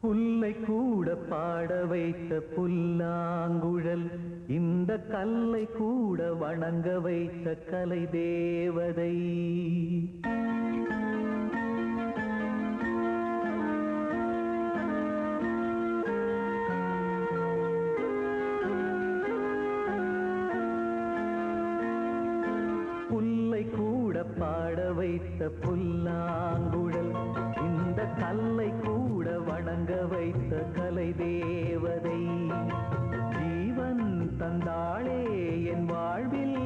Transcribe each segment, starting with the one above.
புல்லை கூட பாட வைத்த புல்லாங்குழல், இந்த கல்லை கூட வணங்க வைத்த கலை தேவதை. புல்லை கூட பாட வைத்த புல்லாங்குழல், இந்த கல்லை கூட வணங்க வைத்த கலை தேவதை. ஜீவன் தந்தாளே என் வாழ்வில்,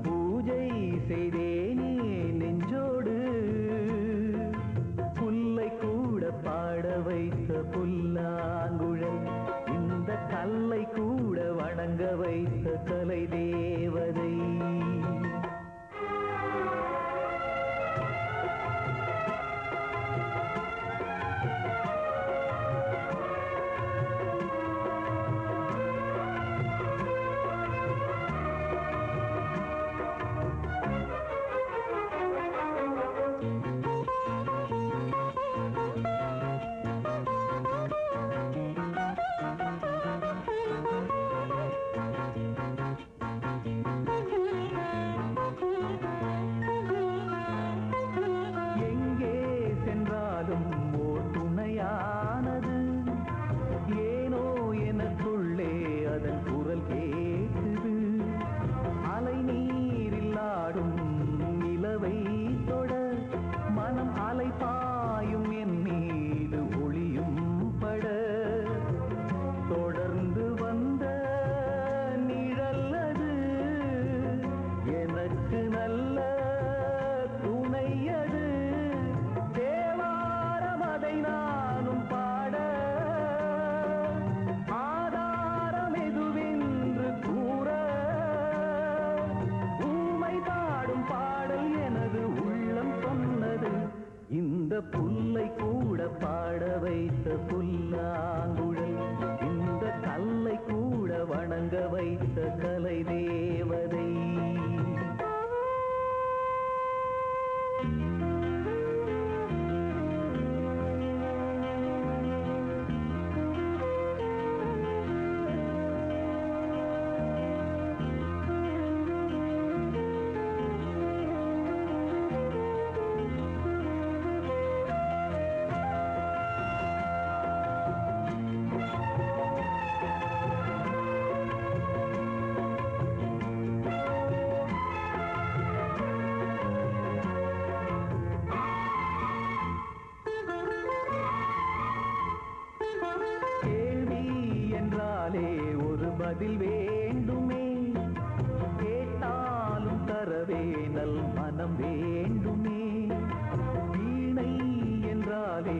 பூஜை செய்தேனே நெஞ்சோடு. புல்லை கூட பாட வைத்த புல்லாங்குழல், இந்த கல்லை கூட வணங்க வைத்த கலை தேவதை. ஓர் துணையானது ஏனோ எனக்குள்ளே அதன் குரல் கேட்குது. அலை நீரில் ஆடும் நிலவை தொட மனம் அலை பாயும் என் மீது ஒளியும் பட. தொடர்ந்து வந்த நிழல்லது எனக்கு நல்ல துணையது. நானும் பாட ஆதாரம் எதுவென்று கூற, ஊமை பாடும் பாடல் எனது உள்ளம் சொன்னது. இந்த புல்லை கூட பாட வைத்த புல்லாங்குழல், இந்த கல்லை கூட வணங்க வைத்த கலை தேவதை. ஒரு பதில் வேண்டுமே, கேட்டாலும் தரவே நல் மனம் வேண்டுமே. வீணை என்றாலே